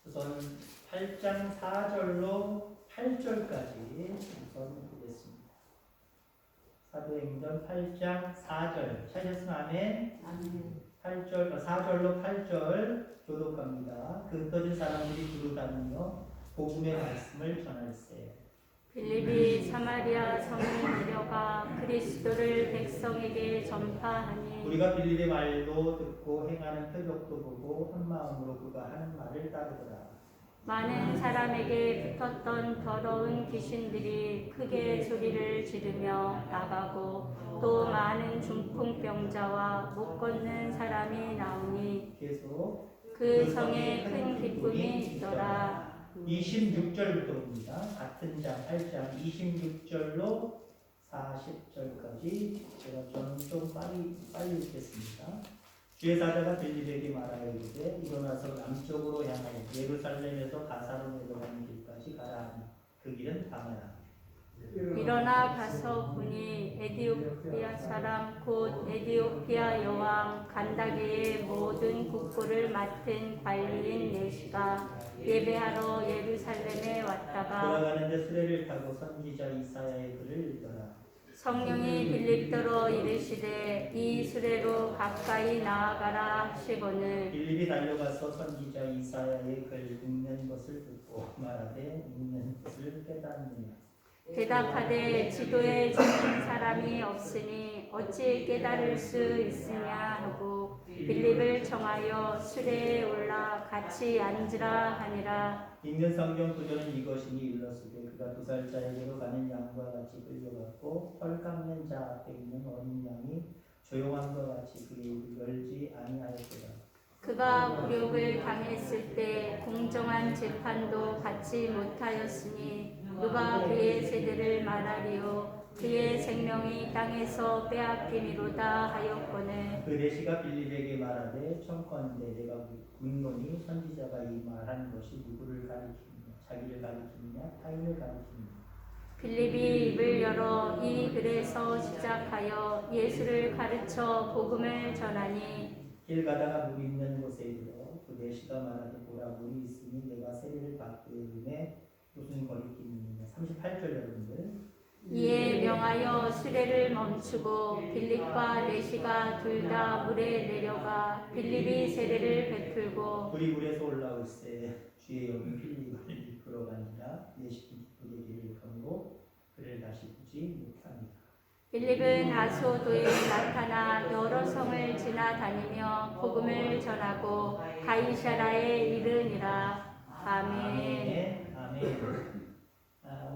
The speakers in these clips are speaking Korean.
우선 8장 4절로 8절까지 우선 보겠습니다. 사도행전 8장 4절 찾으셨으면 아멘. 4절로 8절 교독합니다. 그 흩어진 사람들이 두루 다니며 복음의 말씀을 전할세. 빌립이 사마리아 성에 내려가 그리스도를 백성에게 전파하니 우리가 빌립의 말도 듣고 행하는 표적도 보고 한 마음으로 그가 하는 말을 따르더라. 많은 사람에게 붙었던 더러운 귀신들이 크게 소리를 지르며 나가고 또 많은 중풍병자와 못 걷는 사람이 나오니 계속 그 성에 큰 기쁨이 있더라. 26절부터입니다. 같은 장 8장 26절로 40절까지 저는 좀 빨리 읽겠습니다. 주의 사자가 빌립에게 말하여 이르되 일어나서 남쪽으로 향하여 예루살렘에서 가사로 내려가는 길까지 가라 하니 그 길은 다마라. 일어나 가서 보니 에디오피아 사람 곧 에디오피아 여왕 간다게의 모든 국고를 맡은 관리인 내시가 예배하러 예루살렘에 왔다가 돌아가는데 수레를 타고 선지자 이사야의 글을 읽더라. 성령이 빌립더러 이르시되 이 수레로 가까이 나아가라 하시거늘 빌립이 달려가서 선지자 이사야의 글 읽는 것을 듣고 말하되 읽는 것을 깨닫느냐. 대답하되 지도에 적은 사람이 없으니 어찌 깨달을 수 있으냐 하고 빌립을 청하여 수레에 올라 같이 앉으라 하니라. 읽는 성경 구절은 이것이니 일러스되 그가 2살짜리로 가는 양과 같이 끌려갔고 털 깎는 자 앞에 있는 어린 양이 조용함과 같이 그의 입을 열지 아니하였더라. 그가 굴욕을 당했을 때 공정한 재판도 받지 못하였으니 누가 그의 세대를 말하리요. 그의 생명이 땅에서 빼앗김이로다 하였거늘 그 내시가 빌립에게 말하되 청컨대 내가 묻노니 선지자가 이 말한 것이 누구를 가리키느냐 자기를 가리키느냐 타인을 가리키느냐. 빌립이 입을 열어 이 글에서 시작하여 예수를 가르쳐 복음을 전하니 길 가다가 물이 있는 곳에 이르러 그 내시가 말하되 보라 물이 있으니 내가 세례를 받게 되매 무슨 거리낌이냐. 38절 여러분들. 이에 명하여 수레를 멈추고 빌립과 내시가 둘 다 물에 내려가 빌립이 세례를 베풀고 불이 물에서 올라올세 주의 영이 빌립을 이끌어가니라. 내시도 기쁘게 길을 건고 그를 다시 보지 못하니라. 빌립은 아소도에 나타나 여러 성을 지나다니며 복음을 전하고 가이사라에 이르니라. 아멘. 아멘.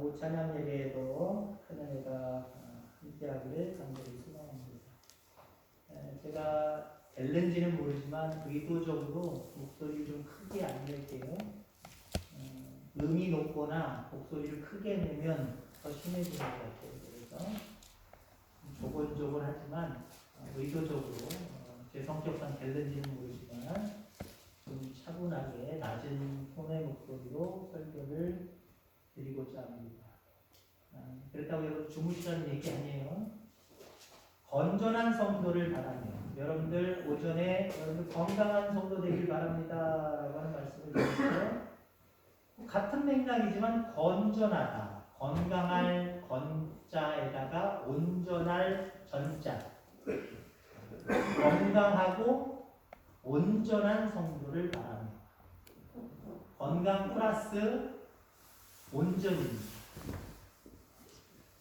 오후 찬양 예배에도 큰은혜가 함께하기를 간절히 소망합니다. 제가 될는지는 모르지만 의도적으로 목소리를 좀 크게 안 낼게요. 음이 높거나 목소리를 크게 내면 더 심해지는 것 같아요. 그래서 조곤조곤하지만 의도적으로 제 성격상 될는지는 모르지만 좀 차분하게 낮은 톤의 목소리로 설교를 드리고자 합니다. 그렇다고 해서 주무시라는 얘기 아니에요. 건전한 성도를 바라며 여러분들 오전에 여러분들 건강한 성도 되길 바랍니다 라고 하는 말씀을 드렸어요. 같은 맥락이지만 건전하다, 건강할 건자에다가 온전할 전자, 건강하고 온전한 성도를 바라며 건강 플러스 온전입니다.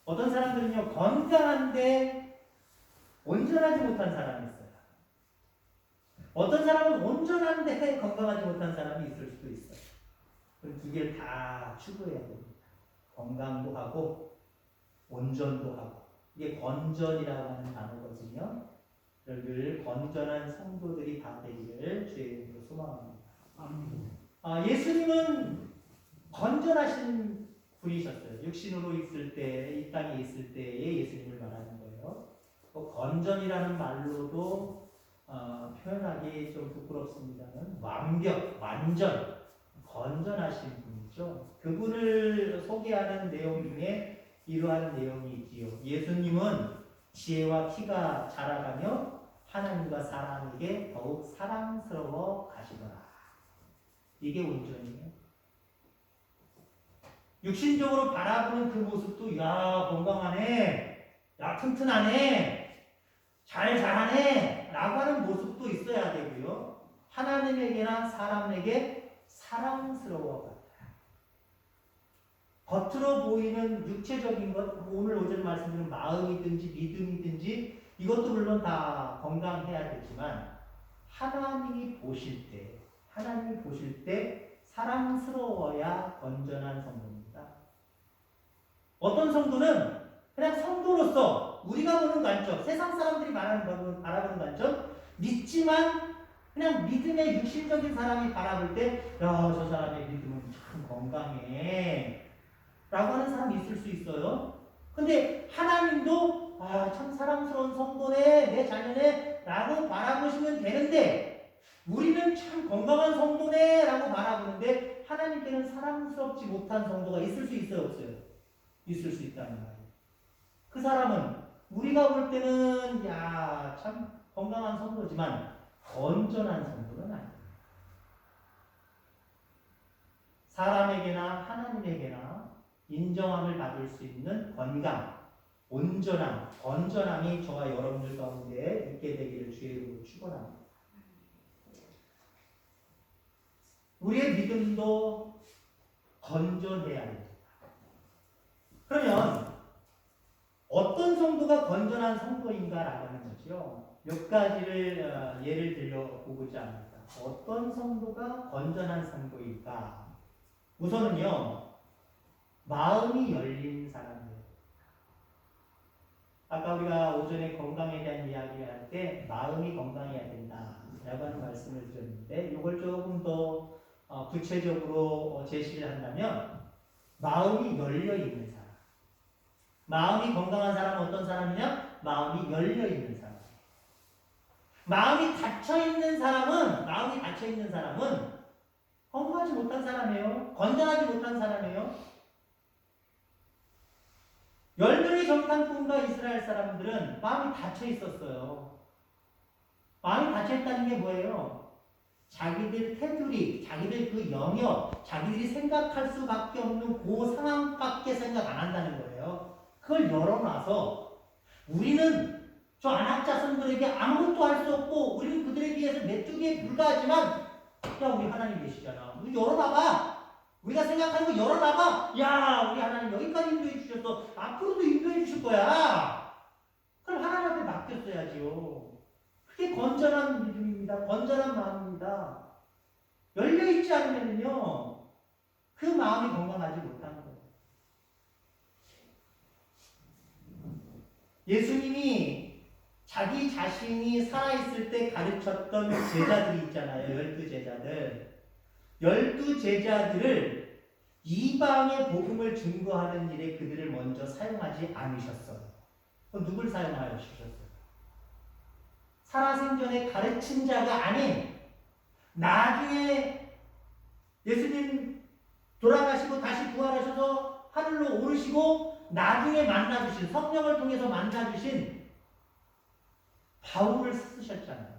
어떤 사람들은요 건강한데 온전하지 못한 사람이 있어요. 어떤 사람은 온전한데 건강하지 못한 사람이 있을 수도 있어요. 그 두 개를 다 추구해야 됩니다. 건강도 하고 온전도 하고. 이게 건전이라고 하는 단어거든요. 늘 건전한 성도들이 다 되기를 주의 이름으로 소망합니다. 예수님은 건전하신 분이셨어요. 육신으로 있을 때, 이 땅에 있을 때의 예수님을 말하는 거예요. 건전이라는 말로도 표현하기 좀 부끄럽습니다만 완벽, 완전, 건전하신 분이죠. 그분을 소개하는 내용 중에 이러한 내용이 있지요. 예수님은 지혜와 키가 자라가며 하나님과 사람에게 더욱 사랑스러워 가시더라. 이게 온전이에요. 육신적으로 바라보는 그 모습도 야 건강하네, 야 튼튼하네, 잘하네 라고 하는 모습도 있어야 되고요. 하나님에게나 사람에게 사랑스러워가 겉으로 보이는 육체적인 것, 오늘 오전 말씀드린 마음이든지 믿음이든지 이것도 물론 다 건강해야 되지만 하나님이 보실 때 사랑스러워야 건전한 성도입니다. 어떤 성도는 그냥 성도로서 우리가 보는 관점, 세상 사람들이 바라보는 관점, 믿지만 그냥 믿음의 육신적인 사람이 바라볼 때, 야, 저 사람의 믿음은 참 건강해 라고 하는 사람이 있을 수 있어요. 근데 하나님도 참 사랑스러운 성도네, 내 자녀네 라고 바라보시면 되는데 우리는 참 건강한 성도네 라고 바라보는데 하나님께는 사랑스럽지 못한 성도가 있을 수 있어요, 없어요? 있을 수 있다는 말이에요. 그 사람은 우리가 볼 때는 야, 참 건강한 성도지만 건전한 성도는 아니에요. 사람에게나 하나님에게나 인정함을 받을 수 있는 건강, 온전함, 건전함이 저와 여러분들 가운데 있게 되기를 주의 이름으로 축원합니다. 우리의 믿음도 건전해야 합니다. 그러면 어떤 성도가 건전한 성도인가라고 하는 거죠. 몇 가지를 예를 들려 보고자 합니다. 어떤 성도가 건전한 성도일까? 우선은요, 마음이 열린 사람이에요. 아까 우리가 오전에 건강에 대한 이야기를 할 때 마음이 건강해야 된다라고 하는 말씀을 드렸는데 이걸 조금 더 구체적으로 제시를 한다면 마음이 열려 있는 사람. 마음이 건강한 사람은 어떤 사람이냐? 마음이 열려 있는 사람. 마음이 닫혀 있는 사람은 건강하지 못한 사람이에요. 건전하지 못한 사람이에요. 10명의 정탐꾼과 이스라엘 사람들은 마음이 닫혀 있었어요. 마음이 닫혀 있다는 게 뭐예요? 자기들 테두리, 자기들 그 영역, 자기들이 생각할 수밖에 없는 그 상황밖에 생각 안 한다는 거예요. 그걸 열어놔서 우리는 저 안학자손들에게 아무것도 할 수 없고 우리는 그들에 비해서 메뚜기에 불과하지만 야, 우리 하나님 계시잖아. 우리 열어놔봐. 우리가 생각하는 거 열어놔봐. 야, 우리 하나님 여기까지 인도해 주셨어. 앞으로도 인도해 주실 거야. 그럼 하나님 앞에 맡겼어야지요. 그게 건전한 믿음입니다. 건전한 마음입니다. 열려있지 않으면요, 그 마음이 건강하지 못하는 거예요. 예수님이 자기 자신이 살아있을 때 가르쳤던 제자들이 있잖아요. 12제자들. 12제자들을 이방의 복음을 증거하는 일에 그들을 먼저 사용하지 않으셨어요. 그럼 누굴 사용하여 주셨어요? 살아생전에 가르친 자가 아닌 나중에 예수님 돌아가시고 다시 부활하셔서 하늘로 오르시고 나중에 만나주신 성령을 통해서 만나주신 바울을 쓰셨잖아요.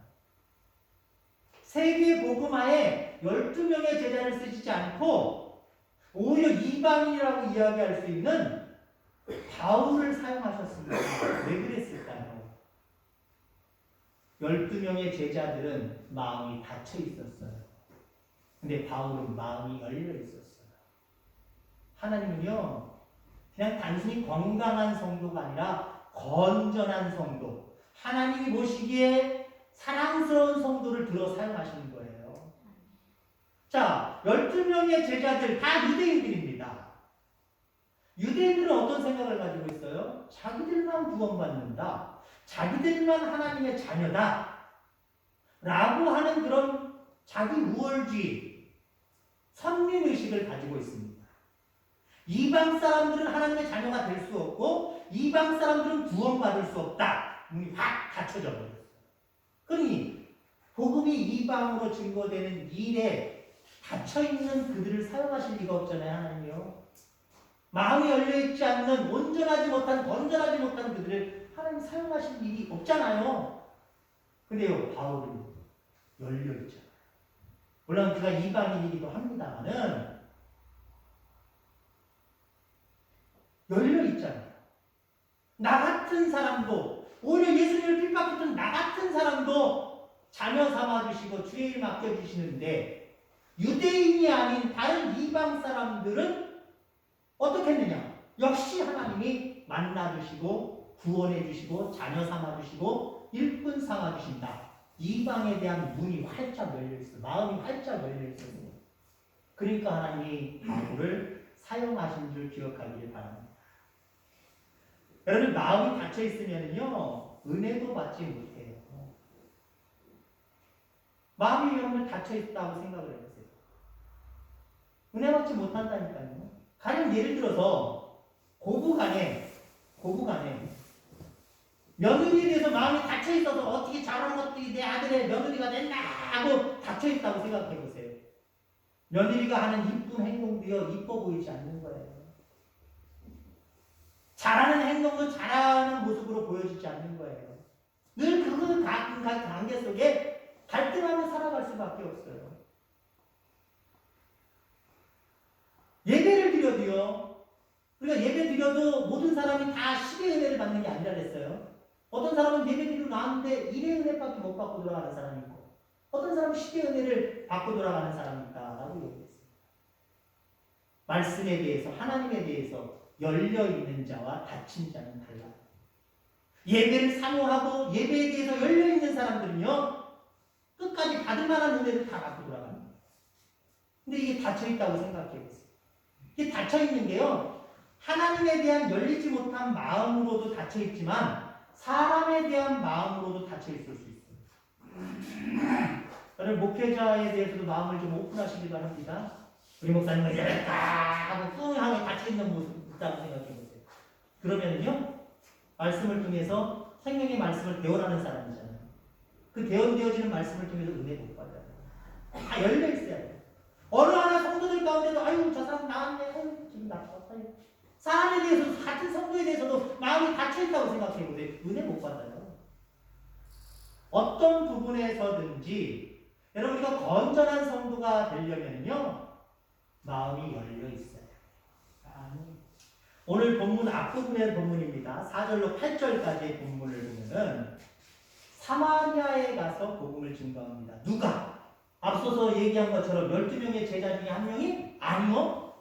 세계 복음화에 12명의 제자를 쓰시지 않고 오히려 이방인이라고 이야기할 수 있는 바울을 사용하셨습니다. 왜 그랬을까요? 12명의 제자들은 마음이 닫혀 있었어요. 근데 바울은 마음이 열려 있었어요. 하나님은요, 그냥 단순히 건강한 성도가 아니라 건전한 성도, 하나님이 보시기에 사랑스러운 성도를 들어 사용하시는 거예요. 자, 12명의 제자들 다 유대인들입니다. 유대인들은 어떤 생각을 가지고 있어요? 자기들만 구원받는다. 자기들만 하나님의 자녀다. 라고 하는 그런 자기 우월주의, 선민의식을 가지고 있습니다. 이방 사람들은 하나님의 자녀가 될 수 없고 이방 사람들은 구원받을 수 없다. 문이 확 닫혀져 버렸어요. 그러니 복음이 이방으로 증거되는 일에 닫혀있는 그들을 사용하실 리가 없잖아요. 하나님이요. 마음이 열려있지 않는 온전하지 못한 건전하지 못한 그들을 하나님 사용하실 일이 없잖아요. 근데요, 바울은 열려있잖아요. 물론 그가 이방인이기도 합니다만은 열려 있잖아요. 나 같은 사람도, 오히려 예수님을 핍박했던 나 같은 사람도 자녀 삼아주시고 주의 일 맡겨주시는데, 유대인이 아닌 다른 이방 사람들은 어떻게 했느냐? 역시 하나님이 만나주시고 구원해주시고 자녀 삼아주시고 일꾼 삼아주신다. 이방에 대한 문이 활짝 열려있어요. 마음이 활짝 열려있어요. 그러니까 하나님이 바울을 사용하신 줄 기억하기를 바랍니다. 여러분, 마음이 닫혀있으면요 은혜도 받지 못해요. 마음이 여러분들 닫혀있다고 생각을 해보세요. 은혜 받지 못한다니까요. 가령 예를 들어서 고부간에 며느리에 대해서 마음이 닫혀있어서 어떻게 저런 어떻게 내 아들의 며느리가 됐나 하고 닫혀있다고 생각해보세요. 며느리가 하는 이쁜 행동도요 이뻐 보이지 않는 거예요. 잘하는 행동도 잘하는 모습으로 보여지지 않는 거예요. 늘 그거는 관계 속에 갈등하며 살아갈 수밖에 없어요. 예배를 드려도요, 우리가 예배 드려도 모든 사람이 다 10의 은혜를 받는 게 아니라 그랬어요. 어떤 사람은 예배 드리러 나왔는데 1의 은혜밖에 못 받고 돌아가는 사람이 있고, 어떤 사람은 10의 은혜를 받고 돌아가는 사람이 있다라고 얘기했습니다. 말씀에 대해서, 하나님에 대해서 열려있는 자와 닫힌 자는 달라요. 예배를 사모하고 예배에 대해서 열려있는 사람들은요 끝까지 받을 만한 은혜를 다 받고 돌아갑니다. 근데 이게 닫혀있다고 생각해보세요. 이게 닫혀있는 게요 하나님에 대한 열리지 못한 마음으로도 닫혀있지만 사람에 대한 마음으로도 닫혀있을 수 있어요. 저는 목회자에 대해서도 마음을 좀 오픈하시기도 합니다. 우리 목사님은 열렸다 하고 뚱하게 닫혀있는 모습 있다고 생각해보세요. 그러면은요 말씀을 통해서 생명의 말씀을 대원하는 사람이잖아요. 그 대원되어지는 말씀을 통해서 은혜 못 받아요. 다 열려있어야 돼요. 어느 하나 성도들 가운데도 아유 저 사람 나왔네, 아유 기분 나빴다. 사람에 대해서, 같은 성도에 대해서도 마음이 닫혀있다고 생각해보세요. 은혜 못 받아요. 어떤 부분에서든지 여러분이가 건전한 성도가 되려면요 마음이 열려있어요. 오늘 본문 앞부분의 본문입니다. 4절로 8절까지의 본문을 보면은 사마리아에 가서 복음을 증거합니다. 누가? 앞서서 얘기한 것처럼 12명의 제자 중에 한 명이? 아니요.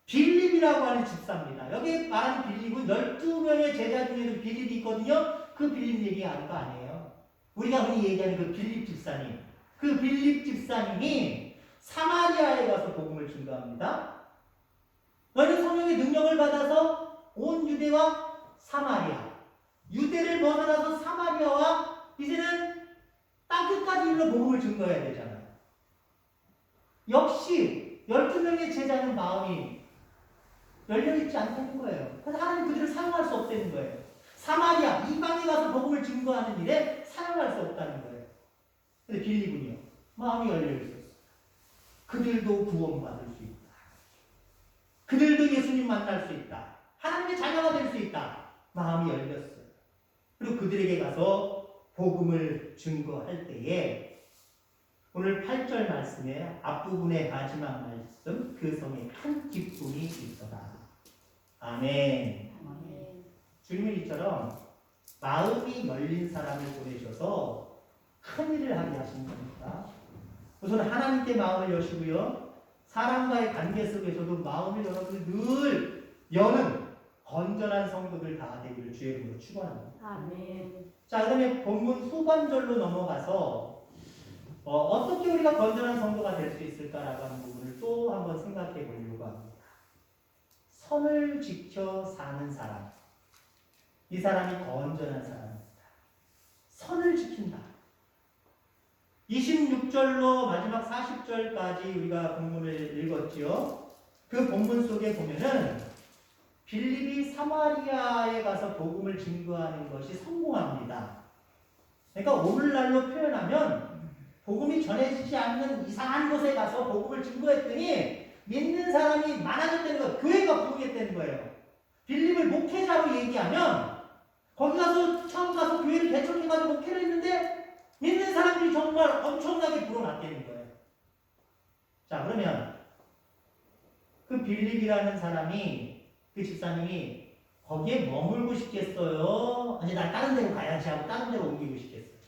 빌립이라고 하는 집사입니다. 여기 말하는 빌립은 12명의 제자 중에도 빌립이 있거든요. 그 빌립 얘기하는 거 아니에요. 우리가 흔히 얘기하는 그 빌립 집사님. 그 빌립 집사님이 사마리아에 가서 복음을 증거합니다. 너희는 성령의 능력을 받아서 온 유대와 사마리아, 유대를 벗어나서 사마리아와 이제는 땅끝까지 일러 복음을 증거해야 되잖아요. 역시 12명의 제자는 마음이 열려있지 않다는 거예요. 그래서 하나님 그들을 사용할 수 없다는 거예요. 사마리아, 이방에 가서 복음을 증거하는 일에 사용할 수 없다는 거예요. 근데 빌립은요, 마음이 열려있었어요. 그들도 구원받을 수 있다. 그들도 예수님 만날 수 있다. 하나님의 자녀가 될 수 있다. 마음이 열렸어요. 그리고 그들에게 가서 복음을 증거할 때에 오늘 8절 말씀의 앞부분의 마지막 말씀, 그 성에 큰 기쁨이 있더라. 아멘. 아멘. 주님은 이처럼 마음이 열린 사람을 보내셔서 큰 일을 하게 하신 겁니다. 우선 하나님께 마음을 여시고요. 사람과의 관계 속에서도 마음을 여러분들 늘 여는 건전한 성도들 다 되기를 주의 이름으로 축원합니다. 아멘. 자, 그다음에 본문 후반절로 넘어가서 어떻게 우리가 건전한 성도가 될 수 있을까라고 하는 부분을 또 한번 생각해 보려고 합니다. 선을 지켜 사는 사람. 이 사람이 건전한 사람입니다. 선을 지킨다. 26절로 마지막 40절까지 우리가 본문을 읽었지요. 그 본문 속에 보면은 빌립이 사마리아에 가서 복음을 증거하는 것이 성공합니다. 그러니까 오늘날로 표현하면 복음이 전해지지 않는 이상한 곳에 가서 복음을 증거했더니 믿는 사람이 많아졌다는 거예요. 교회가 부흥했다는 거예요. 빌립을 목회자로 얘기하면 거기 가서 처음 가서 교회를 개척해가지고 목회를 했는데 믿는 사람들이 정말 엄청나게 불어났다는 거예요. 자, 그러면 그 빌립이라는 사람이, 그 집사님이 거기에 머물고 싶겠어요? 아니, 나 다른 데로 가야지 하고 다른 데로 옮기고 싶겠어요?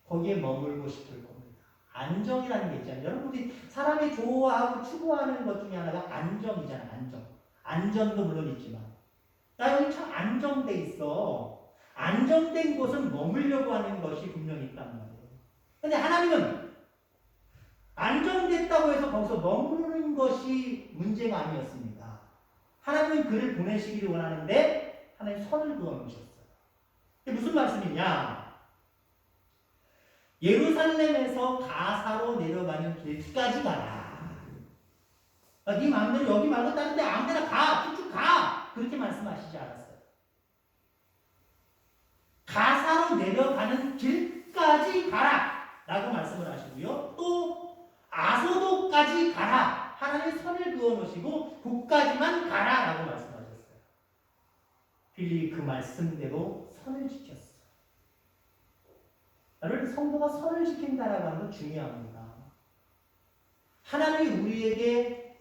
거기에 머물고 싶을 겁니다. 안정이라는 게 있잖아요. 여러분들이 사람이 좋아하고 추구하는 것 중에 하나가 안정이잖아요. 안정. 안전도 물론 있지만. 나 여기 참 안정돼 있어. 안정된 곳은 머물려고 하는 것이 분명히 있단 말이에요. 근데 하나님은 안정됐다고 해서 거기서 머무르는 것이 문제가 아니었습니다. 하나님은 그를 보내시기를 원하는데 하나님 선을 그어 놓으셨어요. 이게 무슨 말씀이냐? 예루살렘에서 가사로 내려가는 길까지 가라. 네 마음대로 여기 말고 다른 데 아무 데나 가. 쭉쭉 가. 그렇게 말씀하시지 않았어요. 가사로 내려가는 길까지 가라. 라고 말씀을 하시고요. 또 아소도까지 가라. 하나님의 선을 그어 놓으시고 그까지만 가라. 라고 말씀하셨어요. 빌립이 그 말씀대로 선을 지켰어요. 여러분, 성도가 선을 지킨다라고 하는 건 중요합니다. 하나님이 우리에게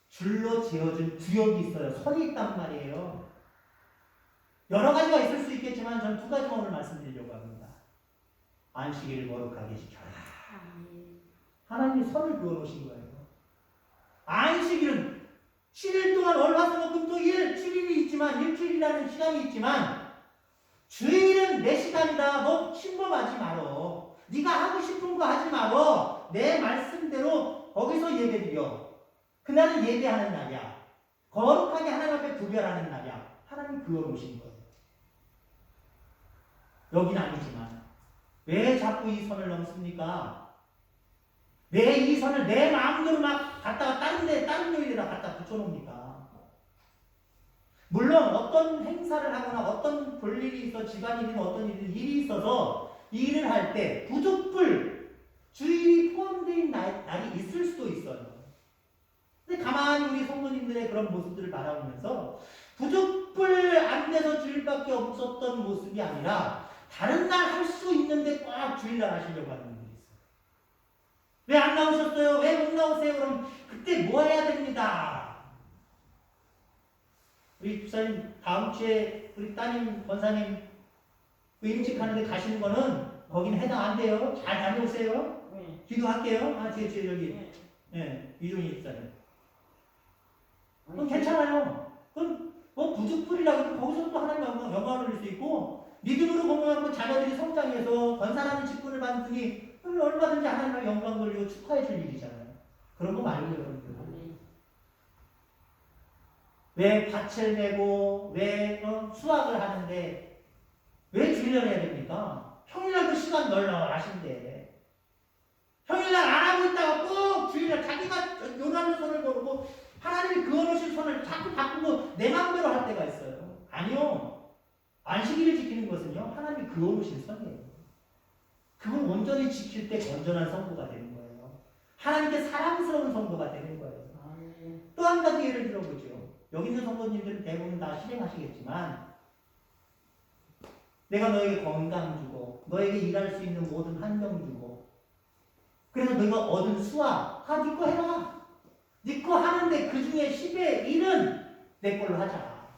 줄로 지어준 구역이 있어요. 선이 있단 말이에요. 여러 가지가 있을 수 있겠지만 저는 두 가지만 오늘 말씀드리려고 합니다. 안식일을 거룩하게 지켜라. 하나님이 선을 그어놓으신 거예요. 안식일은 7일 동안 월화수목금토일 7일이 있지만 일주일이라는 시간이 있지만 주일은 내 시간이다. 너 침범하지 말어. 네가 하고 싶은 거 하지 말어. 내 말씀대로 거기서 예배드려. 그날은 예배하는 날이야. 거룩하게 하나님 앞에 구별하는 날이야. 하나님 그어놓으신 거예요. 여긴 아니지만 왜 자꾸 이 선을 넘습니까? 왜 이 선을 내 마음대로 막 갖다가 다른 요일에다 갖다 붙여놓습니까? 물론 어떤 행사를 하거나 어떤 볼일이 있어 집안일이나 어떤 일이 있어서 일을 할 때 부득불 주일이 포함된 날이 있을 수도 있어요. 근데 가만히 우리 성도님들의 그런 모습들을 바라보면서 부득불 안 돼서 주일밖에 없었던 모습이 아니라 다른 날 할 수 있는데 꼭 주일날 하시려고 하는 분들이 있어요. 왜 안 나오셨어요? 왜 못 나오세요? 그럼 그때 뭐 해야 됩니다. 우리 집사님 다음 주에 우리 따님 권사님 임직하는데 가시는 거는 거기는 해당 안 돼요. 잘 다녀오세요. 기도할게요. 제 여기 이종희 집사님. 그럼 괜찮아요. 그럼 뭐 부득불이라고 거기서 또 하나님 영광을 올릴 수 있고 믿음으로 공부하고 자녀들이 성장해서 권사라는 직분을 받으니 얼마든지 하나님의 영광 돌리고 축하해 줄 일이잖아요. 그런 거 말고요, 여러분들. 왜 밭을 내고 왜 수확을 하는데 왜 주일날 해야 됩니까? 평일날도 시간 널널하신데 평일날 안 하고 있다가 꼭 주일날 자기가 요나는 손을 거르고 하나님이 그어놓으신 손을 자꾸 바꾸고 내 마음대로 할 때가 있어요. 아니요. 안식일을 지키는 것은요 하나님이 그어놓으신 선이에요. 그걸 온전히 지킬 때 건전한 성도가 되는 거예요. 하나님께 사랑스러운 성도가 되는 거예요. 또 한 가지 예를 들어보죠. 여기 있는 성도님들은 대부분 다 실행하시겠지만 내가 너에게 건강 주고 너에게 일할 수 있는 모든 환경 주고 그래서 너가 얻은 수확 다 네 거 해라. 네 거 하는데 그 중에 10의 1은 내 걸로 하자.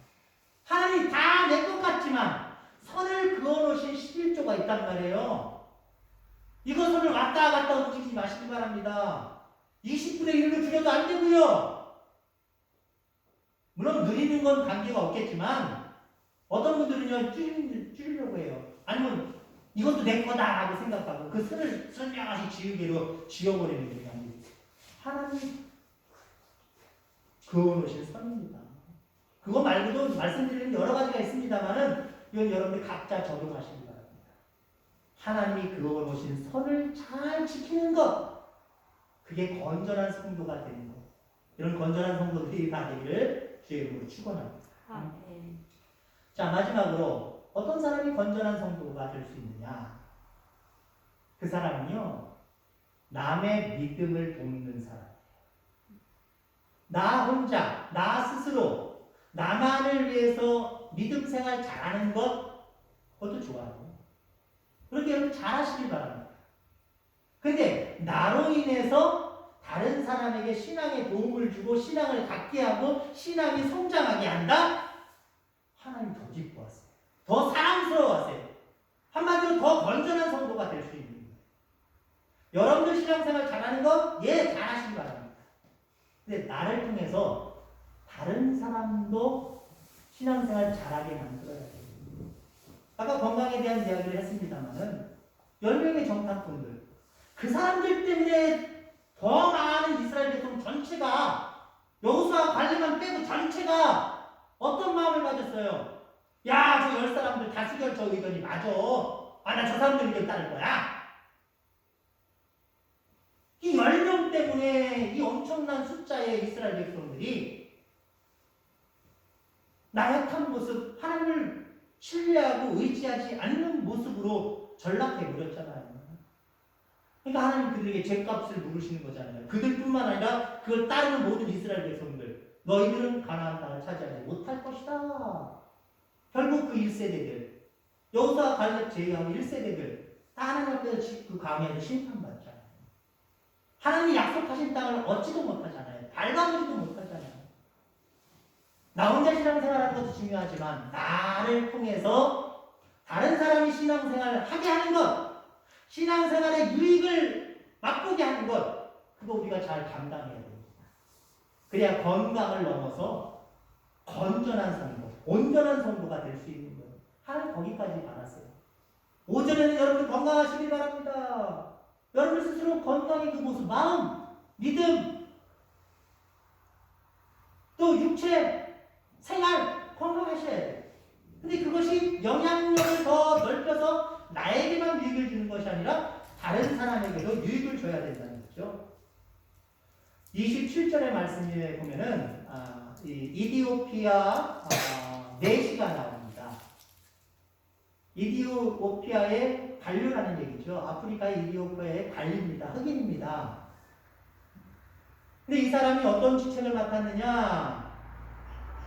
하나님이 다 내 것 같지만 선을 그어놓으신 11조가 있단 말이에요. 이거 선을 왔다 갔다 움직이지 마시기 바랍니다. 20분의 1로 줄여도 안 되고요. 물론 누리는 건 관계가 없겠지만 어떤 분들은요 줄이려고 해요. 아니면 이것도 내 거다라고 생각하고 그 선을 선명하게 지우개로 지워버리는 경향이 있어요. 하나님 그어놓으신 선입니다. 그거 말고도 말씀드리는 여러 가지가 있습니다만은 이건 여러분들 각자 적용하시기 바랍니다. 하나님이 그어놓으신 선을 잘 지키는 것, 그게 건전한 성도가 되는 것. 이런 건전한 성도들이 다 되기를 주의 이름으로 축원합니다. 자, 마지막으로 어떤 사람이 건전한 성도가 될 수 있느냐? 그 사람은요 남의 믿음을 돕는 사람. 나 혼자, 나 스스로 나만을 위해서 믿음 생활 잘하는 것, 그것도 좋아요. 그렇게 여러분 잘하시길 바랍니다. 근데 나로 인해서 다른 사람에게 신앙에 도움을 주고 신앙을 갖게 하고 신앙이 성장하게 한다? 하나님 더 기뻐하세요. 더 사랑스러워하세요. 한마디로 더 건전한 성도가 될 수 있는 거예요. 여러분들 신앙생활 잘하는 거? 예, 잘하시기 바랍니다. 근데 나를 통해서 다른 사람도 신앙생활 잘하게 만들어야 돼요. 아까 건강에 대한 이야기를 했습니다만은 10명의 정탐꾼들, 그 사람들 때문에 더 많은 이스라엘 백성 전체가 여호수아 관리만 빼고 전체가 어떤 마음을 가졌어요? 야, 저 10사람들 다수결 저 의견이 맞아. 아, 나 저 사람들 의견 따를 거야. 이 10명 때문에 이 엄청난 숫자의 이스라엘 백성들이 나약한 모습, 하나님을 신뢰하고 의지하지 않는 모습으로 전락해버렸잖아요. 그러니까 하나님 그들에게 죄값을 물으시는 거잖아요. 그들뿐만 아니라 그걸 따르는 모든 이스라엘 백성들, 너희들은 가나안 땅을 차지하지 못할 것이다. 결국 그 1세대들, 여호수아 갈렙 제외하고 1세대들 다 하나님 앞에서 그 광야에서 심판받잖아요. 하나님이 약속하신 땅을 얻지도 못하잖아요. 밟아보지도 못하잖아요. 나 혼자 신앙생활하는 것도 중요하지만 나를 통해서 다른 사람이 신앙생활을 하게 하는 것, 신앙생활의 유익을 맛보게 하는 것, 그거 우리가 잘 감당해야 됩니다. 그래야 건강을 넘어서 건전한 성도, 온전한 성도가 될 수 있는 거예요. 하나님 거기까지 바라세요. 오전에는 여러분 건강하시길 바랍니다. 여러분 스스로 건강의 그 모습, 마음, 믿음, 또 육체, 생활 건강하셔야 돼요. 근데 그것이 영향력을 더 넓혀서 나에게만 유익을 주는 것이 아니라 다른 사람에게도 유익을 줘야 된다는 거죠. 27절의 말씀에 보면은 이디오피아 내시가 나옵니다. 이디오피아의 관류라는 얘기죠. 아프리카의 이디오피아의 관리입니다. 흑인입니다. 근데 이 사람이 어떤 직책을 맡았느냐?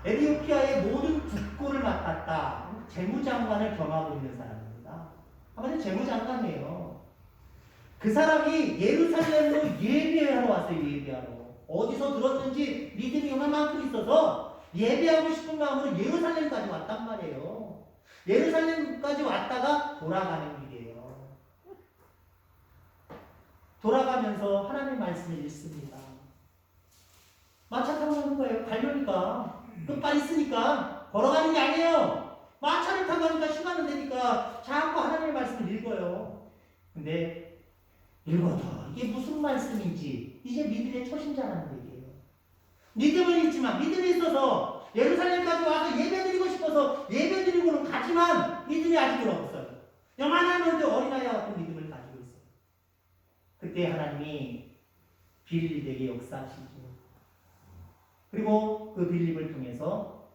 에티오피아의 모든 국고를 맡았다. 재무장관을 겸하고 있는 사람입니다. 한마디로 재무장관이에요. 그 사람이 예루살렘으로 예배하러 왔어요. 예배하러. 어디서 들었는지 믿음이 요만큼 있어서 예배하고 싶은 마음으로 예루살렘까지 왔단 말이에요. 예루살렘까지 왔다가 돌아가는 길이에요. 돌아가면서 하나님의 말씀을 읽습니다. 마차 타고 가는 거예요. 가려니까. 끝까지 있으니까 걸어가는 게 아니에요. 마차를 타고 가니까 시간은 되니까 자꾸 하나님의 말씀을 읽어요. 근데 읽어도 이게 무슨 말씀인지 이제 믿음의 초신자라는 얘기예요. 믿음을 잊지만 믿음이 있어서 예루살렘까지 와서 예배드리고 싶어서 예배드리고는 가지만 믿음이 아직은 없어요. 요만한 어린아이와 같은 믿음을 가지고 있어요. 그때 하나님이 빌립에게 역사하시죠. 그리고 그 빌립을 통해서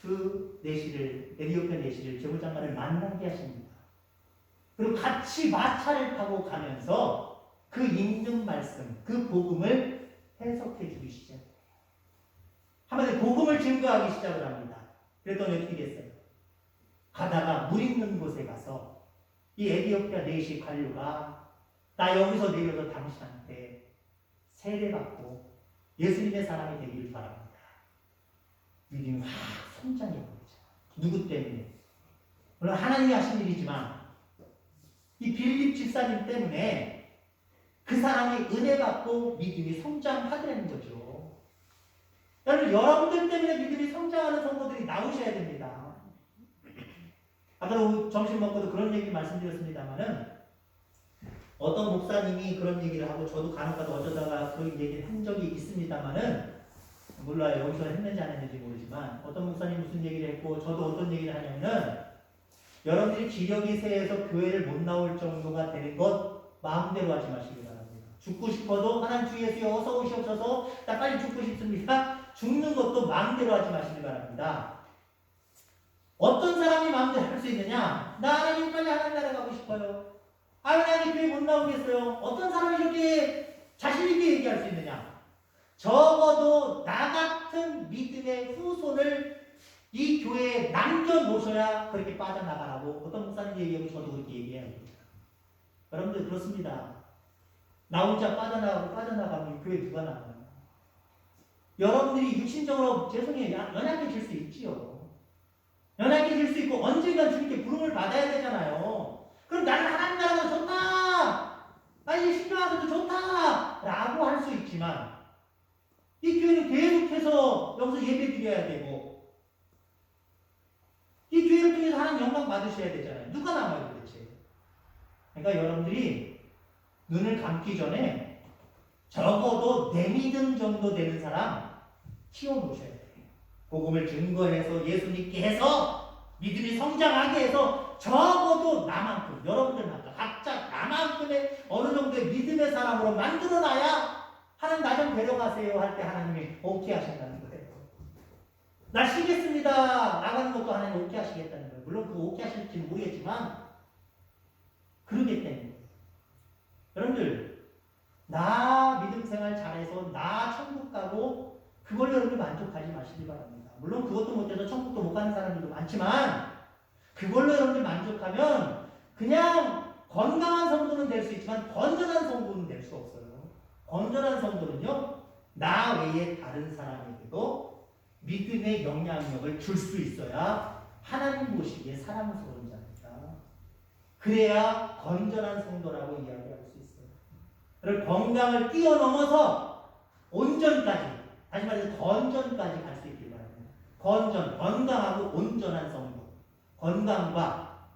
그 내시를, 에티오피아 내시를 제무장관을 만나게 하십니다. 그리고 같이 마차를 타고 가면서 그 읽는 말씀, 그 복음을 해석해 주기 시작해요. 한마디로 복음을 증거하기 시작을 합니다. 그랬더니 어떻게 됐어요? 가다가 물 있는 곳에 가서 이 에티오피아 내시 관료가 나 여기서 내려서 당신한테 세례받고 예수님의 사람이 되기를 바랍니다. 믿음이 확 성장해 버리죠. 누구 때문에? 물론 하나님이 하신 일이지만 이 빌립 집사님 때문에 그 사람이 은혜 받고 믿음이 성장하더라는 거죠. 여러분들 때문에 믿음이 성장하는 성도들이 나오셔야 됩니다. 아까도 점심 먹고도 그런 얘기 말씀드렸습니다만은 어떤 목사님이 그런 얘기를 하고 저도 간혹가다 어쩌다가 그 얘기를 한 적이 있습니다만은 몰라요. 여기서 했는지 안 했는지 모르지만 어떤 목사님 무슨 얘기를 했고 저도 어떤 얘기를 하냐면은 여러분들이 기력이 세해서 교회를 못 나올 정도가 되는 것 마음대로 하지 마시기 바랍니다. 죽고 싶어도 하나님 주 예수여 어서 오시옵소서 나 빨리 죽고 싶습니다. 죽는 것도 마음대로 하지 마시기 바랍니다. 어떤 사람이 마음대로 할 수 있느냐? 나 하나님 빨리 하나님 나라 가고 싶어요. 하나님 교회 못 나오겠어요. 어떤 사람이 이렇게 자신있게 얘기할 수 있느냐? 적어도 나 같은 믿음의 후손을 이 교회에 남겨놓으셔야 그렇게 빠져나가라고 어떤 목사님 얘기하고 저도 그렇게 얘기해야 합니다. 여러분들 그렇습니다. 나 혼자 빠져나가면 교회 누가 나가요? 여러분들이 육신적으로 죄송해요. 연약해질 수 있지요. 연약해질 수 있고 언젠간 주님께 부름을 받아야 되잖아요. 그럼 나는 하나님 나라가 좋다. 아니 신령하고도 좋다. 라고 할 수 있지만 이 교회는 계속해서 여기서 예배 드려야 되고 이 교회를 통해서 하나님 영광 받으셔야 되잖아요. 누가 남아요 도대체? 그러니까 여러분들이 눈을 감기 전에 적어도 내 믿음 정도 되는 사람 키워놓으셔야 돼요. 복음을 증거해서 예수님께 해서 믿음이 성장하게 해서 적어도 나만큼 여러분들만큼 각자 나만큼의 어느 정도의 믿음의 사람으로 만들어놔야 하나님 나 좀 데려가세요 할 때 하나님이 오케이 하신다는 거예요. 나 쉬겠습니다 나가는 것도 하나님 오케이 하시겠다는 거예요. 물론 그 오케이 하실지는 모르겠지만 그러기 때문에 여러분들 나 믿음 생활 잘해서 나 천국 가고 그걸로 여러분들 만족하지 마시기 바랍니다. 물론 그것도 못해서 천국도 못 가는 사람들도 많지만 그걸로 여러분들 만족하면 그냥 건강한 성도는 될 수 있지만 건전한 성도는 될 수 없어요. 건전한 성도는요 나 외에 다른 사람에게도 믿음의 영향력을 줄 수 있어야 하나님 보시기에 사랑스러운 자입니다. 그래야 건전한 성도라고 이야기할 수 있어요. 그리고 건강을 뛰어넘어서 온전까지 다시 말해서 건전까지 갈 수 있길 바랍니다. 건강하고 온전한 성도. 건강과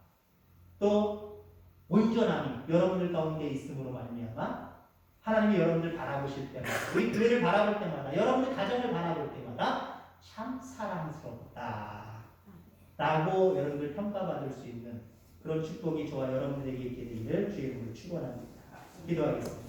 또 온전함이 여러분들 가운데 있음으로 말미암아 하나님이 여러분들 바라보실 때마다 우리 교회를 바라볼 때마다 여러분들 가정을 바라볼 때마다 참 사랑스럽다 라고 여러분들 평가받을 수 있는 그런 축복이 저와 여러분들에게 있게 되기를 주의 이름으로 축원합니다. 기도하겠습니다.